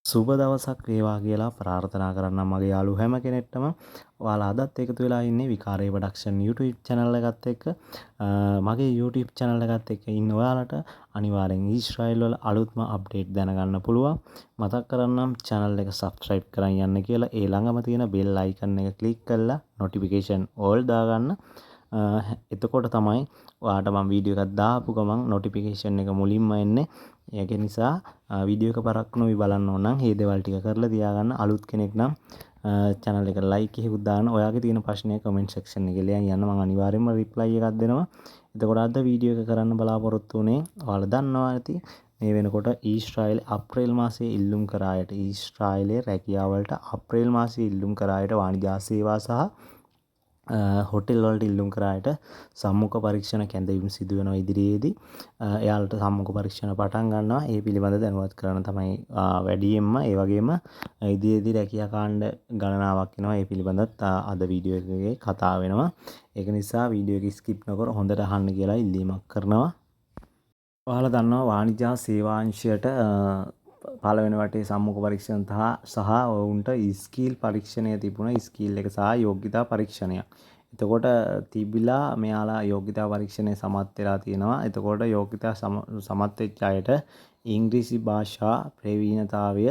සුබ දවසක් වේවා කියලා ප්‍රාර්ථනා කරන්නම් මගේ යාළු හැම කෙනෙක්ටම. ඔයාලා අදත් එකතු වෙලා ඉන්නේ විකාරේ ප්‍රොඩක්ෂන් YouTube channel එකත් එක්ක. මගේ YouTube channel එකත් එක්ක ඉන්න ඔයාලට අනිවාර්යෙන් ඊශ්‍රායෙල් වල අලුත්ම අප්ඩේට් දැනගන්න පුළුවන්. මතක් කරන්නම් channel එක subscribe කරන් යන්න කියලා. ඒ ළඟම තියෙන bell icon එක click කරලා notification all දාගන්න. එතකොට තමයි ඔයාට මම වීඩියෝ එකක් දාපු ගමන් notification එක මුලින්ම එන්නේ. ඒක නිසා වීඩියෝ එක පරක් නොවි බලන්න ඕන නම් මේ දේවල් ටික කරලා තියාගන්න. අලුත් කෙනෙක් නම් channel එකට like එකකුත් දාන්න. ඔයාගේ තියෙන ප්‍රශ්නය comment section එකේ ලියන් යන්න මම අනිවාර්යෙන්ම reply එකක් දෙනවා. එතකොට අද වීඩියෝ එක කරන්න බලාපොරොත්තු වෙන්නේ ඔයාලා දන්නවා ඇති මේ වෙනකොට ඊශ්‍රායෙල් අප්‍රේල් මාසයේ ඉල්ලුම් කරායට ඊශ්‍රායෙලයේ රැකියාවලට අප්‍රේල් මාසයේ ඉල්ලුම් කරායට වාණිජ සේවා සහ හොටෙල් වලට ඉල්ලුම් කරායට සම්මුඛ පරීක්ෂණ කැඳවීම සිදු වෙනවා ඉදිරියේදී. එයාලට සම්මුඛ පරීක්ෂණ පටන් ගන්නවා. ඒ පිළිබඳ දැනුවත් කරන තමයි වැඩියෙන්ම. ඒ වගේම ඉදිරියේදී රැකියා කාණ්ඩ ගණනාවක් එනවා. ඒ පිළිබඳත් අද වීඩියෝ එකේ කතා වෙනවා. ඒක නිසා වීඩියෝ එක skip නොකර හොඳට අහන්න කියලා ඉල්ලීමක් කරනවා. ඔයාලා දන්නවා වාණිජ සේවාංශයට පළවෙනි වටේ සම්මුඛ පරීක්ෂණ සහ ඔවුන්ට ස්කිල් පරීක්ෂණය තිබුණා. ස්කිල් එක සහ යෝග්‍යතා පරීක්ෂණයක්. එතකොට තිබිලා මෙයාලා යෝග්‍යතා පරීක්ෂණය සමත් වෙලා තියෙනවා. එතකොට යෝග්‍යතා සමත් වෙච්ච අයට ඉංග්‍රීසි භාෂා ප්‍රවීණතාවය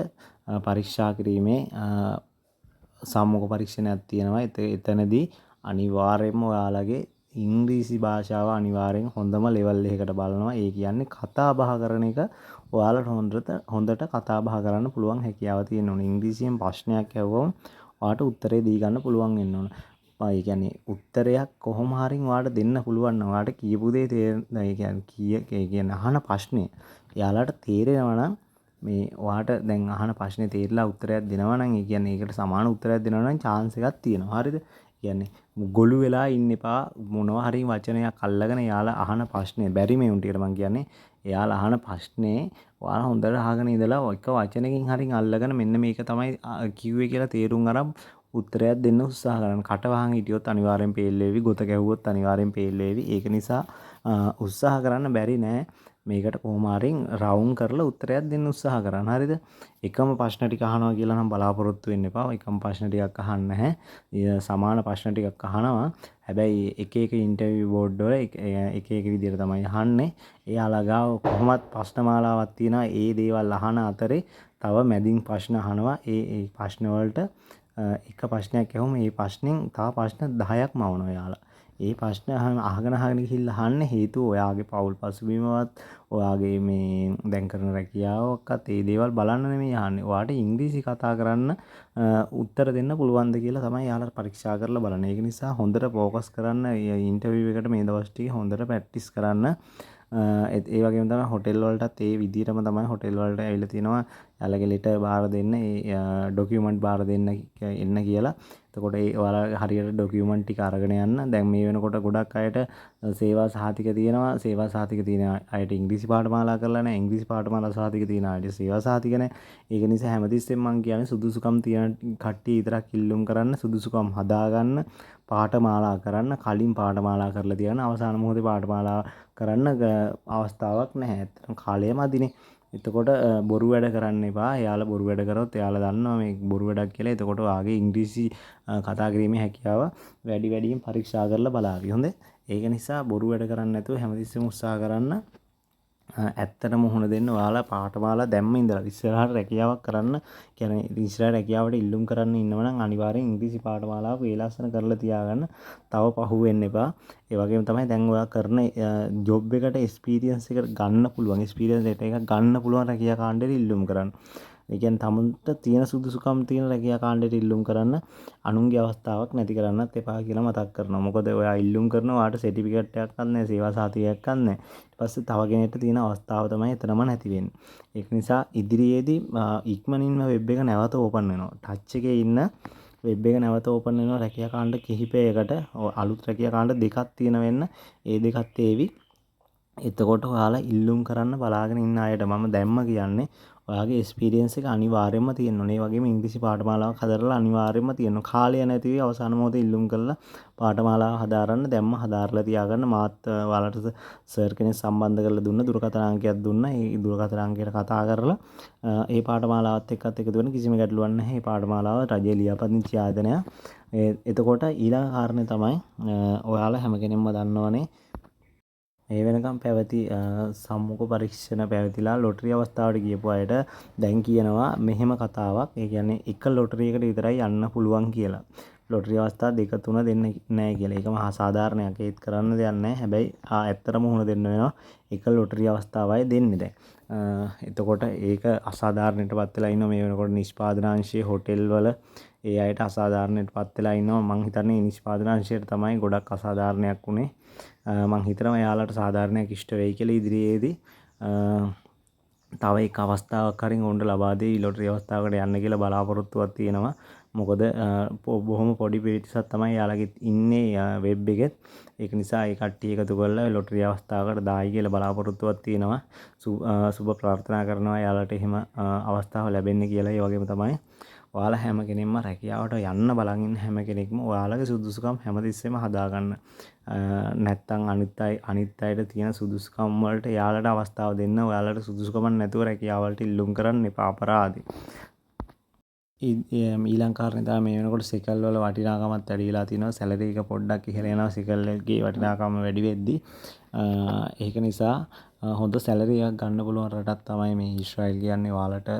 පරීක්ෂා කිරීමේ සම්මුඛ පරීක්ෂණයක් තියෙනවා. එතනදී අනිවාර්යයෙන්ම ඔයාලගේ ඉංග්‍රීසි භාෂාව අනිවාර්යෙන් හොඳම ලෙවල් එකකට බලනවා. ඒ කියන්නේ කතා බහ කරන එක ඔයාලට හොඳට කතා බහ කරන්න පුළුවන් හැකියාව තියෙන්න ඕනේ. ඉංග්‍රීසියෙන් ප්‍රශ්නයක් ඇහුවම ඔයාට උත්තරේ දී ගන්න පුළුවන් වෙන්න ඕන. ඒ කියන්නේ උත්තරයක් කොහොම හරි ඔයාලට දෙන්න පුළුවන් නම් ඔයාලට කියපු දේ ඒ කියන්නේ අහන ප්‍රශ්නේ එයාලට තේරෙනවා නම් මේ ඔයාට දැන් අහන ප්‍රශ්නේ තේරිලා උත්තරයක් දෙනවා නම් ඒ කියන්නේ ඒකට සමාන උත්තරයක් දෙනවා නම් chance එකක් තියෙනවා. හරිද? කියන්නේ ගොළු වෙලා ඉන්න එපා. මොනවා හරි වචනයක් අල්ලගෙන එයාලා අහන ප්‍රශ්නේ බැරි මේ උන්ටියට මම කියන්නේ එයාලා අහන ප්‍රශ්නේ ඔයාලා හොඳට අහගෙන ඉඳලා එක වචනකින් හරි අල්ලගෙන මෙන්න මේක තමයි කිව්වේ කියලා තේරුම් අරන් උත්තරයක් දෙන්න උත්සාහ කරන්න. කට වහන් හිටියොත් අනිවාර්යෙන් ෆේල් වෙවි. ගොත ගැහුවොත් අනිවාර්යෙන් ෆේල් වෙවි. ඒක නිසා උත්සාහ කරන්න බැරි නෑ. මේකට කොහොම හරි රවුම් කරලා උත්තරයක් දෙන්න උත්සාහ කරන්න. හරිද? එකම ප්‍රශ්න ටික අහනවා කියලා නම් බලාපොරොත්තු වෙන්න එපා. එකම ප්‍රශ්න ටිකක් අහන්න නැහැ. සමාන ප්‍රශ්න ටිකක් අහනවා. හැබැයි එක එක ඉන්ටර්විව් බෝඩ් වල එක එක විදිහට තමයි අහන්නේ. එයාලා ගාව කොහොමත් ප්‍රශ්න මාලාවක් තියෙනවා. ඒ දේවල් අහන අතරේ තව මැදින් ප්‍රශ්න අහනවා. ඒ ප්‍රශ්න වලට එක ප්‍රශ්නයක් ඇහුවම ඒ ප්‍රශ්نين තව ප්‍රශ්න 10ක් මවනවා එයාලා. ඒ ප්‍රශ්න අහගෙන ගිහිල්ලා අහන්න හේතුව ඔයාගේ පෞල් පසුබිමවත් ඔයාගේ මේ දැන් කරන රැකියාවක්වත් ඒ දේවල් බලන්න නෙමෙයි අහන්නේ. ඔයාට ඉංග්‍රීසි කතා කරන්න උත්තර දෙන්න පුළුවන්ද කියලා තමයි යාළුවා පරීක්ෂා කරලා බලන්නේ. ඒක නිසා හොඳට ફોකස් කරන්න ඉන්ටර්විව් එකට මේ දවස් ටික හොඳට ප්‍රැක්ටිස් කරන්න. ඒ වගේම තමයි හොටෙල් වලටත් ඒ විදිහටම තමයි හොටෙල් වලට ඇවිල්ලා තියෙනවා. යාළුවගේ ලෙටර් බාර දෙන්න, ඒ ඩොකියුමන්ට් බාර දෙන්න එන්න කියලා. එතකොට ඒ ඔයාලා හරියට ඩොකියුමන්ට් ටික අරගෙන යන්න. දැන් මේ වෙනකොට ගොඩක් අයට සේවා සහතික තියෙනවා. සේවා සහතික තියෙන අයට ඉංග්‍රීසි පාඨමාලා කරලා නැහැ. ඉංග්‍රීසි පාඨමාලා සහතික තියෙන අයට සේවා සහතික නැහැ. ඒක නිසා හැමතිස්සෙම මම කියන්නේ සුදුසුකම් තියෙන කට්ටිය විතරක් ඉල්ලුම් කරන්න, සුදුසුකම් හදාගන්න, පාඨමාලා කරන්න, කලින් පාඨමාලා කරලා තියන්න, අවසාන මොහොතේ පාඨමාලා කරන්න අවස්ථාවක් නැහැ. ඇත්තටම කාලයම අදිනේ. එතකොට බොරු වැඩ කරන්න එපා. එයාලා බොරු වැඩ කරොත් එයාලා දන්නවා මේ බොරු වැඩක් කියලා. එතකොට ඔයාගේ ඉංග්‍රීසි කතා කිරීමේ හැකියාව වැඩියෙන් පරීක්ෂා කරලා බලාවි. හොඳේ. ඒක නිසා බොරු වැඩ කරන්නේ නැතුව හැමතිස්සෙම උත්සාහ කරන්න. ඇත්තටම මුහුණ දෙන්න ඔයාලා පාඨමාලා දැම්ම ඉඳලා ඉස්සරහට රැකියාවක් කරන්න කියන්නේ ඉස්සරහට රැකියාවට ඉල්ලුම් කරන්න ඉන්නවා නම් අනිවාර්යෙන් ඉංග්‍රීසි පාඨමාලාව වේලාසන කරලා තියාගන්න. තව පහු වෙන්න එපා. ඒ වගේම තමයි දැන් ඔයා කරන ජොබ් එකට එක්ස්පීරියන්ස් එක ගන්න පුළුවන්. එක්ස්පීරියන්ස් එකක් ගන්න පුළුවන් රැකියා කාණ්ඩෙට ඉල්ලුම් කරන්න. ඒ කියන්නේ තමුන්ට තියෙන සුදුසුකම් තියෙන රැකියා කාණ්ඩෙට ඉල්ලුම් කරන්න අනුන්ගේ අවස්ථාවක් නැති කරන්නත් එපා කියලා මතක් කරනවා. මොකද ඔයා ඉල්ලුම් කරනවා ඔයාට සර්ටිෆිකේට් එකක් නැහැ, සේවා සහතිකයක් නැහැ. ඊට පස්සේ තව කෙනෙක්ට තියෙන අවස්ථාව තමයි එතනම නැති වෙන්නේ. ඒක නිසා ඉදිරියේදී ඉක්මනින්ම වෙබ් එක නැවත ඕපන් වෙනවා. ටච් එකේ ඉන්න වෙබ් එක නැවත ඕපන් වෙනවා රැකියා කාණ්ඩ කිහිපයකට. අලුත් රැකියා කාණ්ඩ දෙකක් තියෙන වෙන්න. ඒ දෙකත් ඒවි. එතකොට ඔයාලා ඉල්ලුම් කරන්න බලාගෙන ඉන්න අයට මම දැම්ම කියන්නේ ඔයාගේ එක්ස්පීරියන්ස් එක අනිවාර්යයෙන්ම තියෙන්න ඕනේ. ඒ වගේම ඉංග්‍රීසි පාඨමාලාවක් හදලා අනිවාර්යයෙන්ම තියෙන්න ඕනේ. කාලය නැති වෙයි අවසාන මොහොතේ ඉල්ලුම් කරලා පාඨමාලාව හදාරන්න දැම්ම හදාarලා තියාගන්න. මාත් ඔයාලට සර් කෙනෙක් සම්බන්ධ කරලා දුන්න දුරකථන අංකයක් දුන්නා. ඒ දුරකථන අංකයට කතා කරලා ඒ පාඨමාලාවත් එක්කත් එකතු වෙන කිසිම ගැටලුවක් නැහැ. මේ පාඨමාලාව රජයේ ලියාපදිංචි ආයතනයක්. එතකොට ඊළඟ කාරණේ තමයි ඔයාලා හැම කෙනෙක්ම දන්නවනේ ඒ වෙනකම් පැවති සම්මුඛ පරීක්ෂණ පැවතිලා ලොටරි අවස්ථාවට ගියපු අයට දැන් කියනවා මෙහෙම කතාවක්. ඒ කියන්නේ එක ලොටරි එකකට විතරයි යන්න පුළුවන් කියලා. ලොටරි අවස්ථා 2 3 දෙන්න නැහැ කියලා. ඒක මහා සාධාරණයක්. ඒත් කරන්න දෙයක් නැහැ. හැබැයි ඇත්තටම මුහුණ දෙන්න වෙනවා. එක ලොටරි අවස්ථාවයි දෙන්නේ දැන්. එතකොට ඒක අසාධාරණයටපත් වෙලා ඉන්නවා මේ වෙනකොට නිෂ්පාදනාංශයේ හොටෙල් වල ඒ අයට අසාධාරණයටපත් වෙලා ඉන්නවා. මං හිතන්නේ නිෂ්පාදනාංශයට තමයි ගොඩක් අසාධාරණයක් උනේ. මං හිතනවා එයාලට සාධාරණයක් ඉෂ්ට වෙයි කියලා ඉදිරියේදී තව එක අවස්ථාවක් හරින් උන්ට ලබා දෙයි ලොටරි අවස්ථාවකට යන්න කියලා බලාපොරොත්තුවක් තියෙනවා. මොකද බොහොම පොඩි පිරිසක් තමයි යාළගේ ඉන්නේ වෙබ් එකෙත්. ඒක නිසා ඒ කට්ටිය එකතු කරලා ලොටරි අවස්ථාවකට දායි කියලා බලාපොරොත්තුවක් තියෙනවා. සුබ ප්‍රාර්ථනා කරනවා යාළට එහෙම අවස්ථාව ලැබෙන්න කියලා. ඒ වගේම තමයි ඔයාලා හැම කෙනෙක්ම රැකියාවට යන්න බලන් ඉන්න හැම කෙනෙක්ම ඔයාලගේ සුදුසුකම් හැමතිස්සෙම හදාගන්න. නැත්තම් අනිත් අයට තියෙන සුදුසුකම් වලට යාළට අවස්ථාව දෙන්න. ඔයාලට සුදුසුකමක් නැතුව රැකියාවලට ඉල්ලුම් කරන්න එපා. අපරාධයි. ඊළඟ කාරණේ තමයි මේ වෙනකොට සිකල් වල වටිනාකමත් වැඩි වෙලා තිනවා. සැලරි එක පොඩ්ඩක් ඉහළ යනවා සිකල් එකේ වටිනාකම වැඩි වෙද්දී. ඒක නිසා හොඳ සැලරි එකක් ගන්න පුළුවන් රටක් තමයි මේ ඊශ්‍රායල් කියන්නේ. ඔයාලට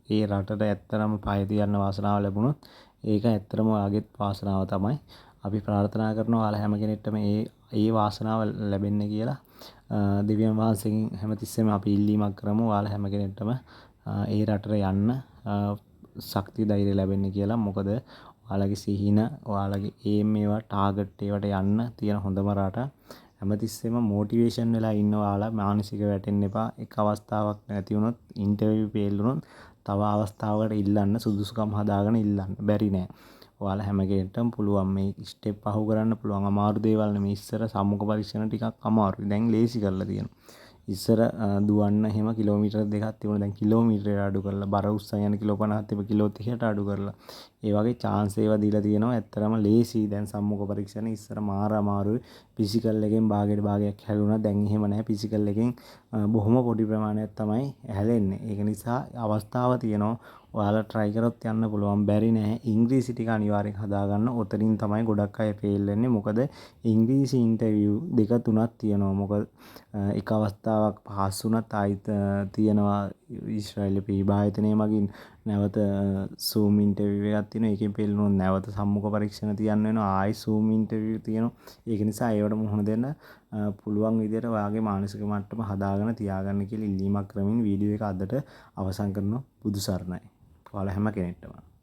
ඒ රටට ඇත්තටම පය තියන්න වාසනාව ලැබුණොත් ඒක ඇත්තටම ඔයාගේත් වාසනාව තමයි. අපි ප්‍රාර්ථනා කරනවා ඔයාලා හැම කෙනෙක්ටම ඒ වාසනාව ලැබෙන්න කියලා. දෙවියන් වහන්සේගෙන් හැමතිස්සෙම අපි ඉල්ලීමක් කරමු ඔයාලා හැම කෙනෙක්ටම ඒ රටට යන්න ශක්තිය ධෛර්යය ලැබෙන්න කියලා. මොකද ඔයාලගේ සිහින ඔයාලගේ ඒම් ඒවා ටාගට් ඒවට යන්න තියෙන හොඳම රට. හැමතිස්සෙම මොටිවේෂන් වෙලා ඉන්න ඔයාලා මානසික වැටෙන්න එපා. එක අවස්ථාවක් නැති වුණොත් ඉන්ටර්විව් ෆේල් වුණොත් තව අවස්ථාවකට ඉල්ලන්න සුදුසුකම් හදාගෙන ඉල්ලන්න බැරි නෑ. ඔයාලා හැම කෙනෙක්ටම පුළුවන් මේ ස්ටෙප් පහු කරන්න පුළුවන්. අමාරු දේවල් නෙමෙයි. ඉස්සර සම්මුඛ පරීක්ෂණ ටිකක් අමාරුයි. දැන් ලේසි කරලා තියෙනවා. ඉස්සර දුවන්න එහෙම කිලෝමීටර් 2ක් තිබුණා. දැන් කිලෝමීටරයට අඩු කරලා බර උස්සන් යන කිලෝ 50ක් තිබ්බ කිලෝ 30ට අඩු කරලා ඒ වගේ chance ඒවා දීලා තියෙනවා. ඇත්තටම ලේසි දැන් සම්මුඛ පරීක්ෂණ. ඉස්සර මාර අමාරුයි. ෆිසිකල් එකෙන් භාගයක් හැලුණා. දැන් එහෙම නැහැ. ෆිසිකල් එකෙන් බොහොම පොඩි ප්‍රමාණයක් තමයි හැලෙන්නේ. ඒක නිසා අවස්ථාව තියෙනවා. ඔයාලා try කරොත් යන්න පුළුවන්. බැරි නෑ. ඉංග්‍රීසි ටික අනිවාර්යෙන් හදාගන්න. ඔතනින් තමයි ගොඩක් අය fail වෙන්නේ. මොකද ඉංග්‍රීසි ඉන්ටර්විව් 2 3ක් තියෙනවා. මොකද එක අවස්ථාවක් පාස් වුණත් ආයිත් තියෙනවා ඊශ්‍රායල් විභාගය මගින් නැවත Zoom ඉන්ටර්විව් එකක් තියෙනවා. ඒකෙන් fail වුණොත් නැවත සම්මුඛ පරීක්ෂණ තියන්න වෙනවා. ආයි Zoom ඉන්ටර්විව් තියෙනවා. ඒක නිසා ඒවට මුහුණ දෙන්න පුළුවන් විදිහට ඔයාගේ මානසික මට්ටම හදාගෙන තියාගන්න කියලා ඉල්ලීමක් කරමින් වීඩියෝ එක අදට අවසන් කරනවා. බුදු සරණයි. ඔයාලා හැම කෙනෙක්ටම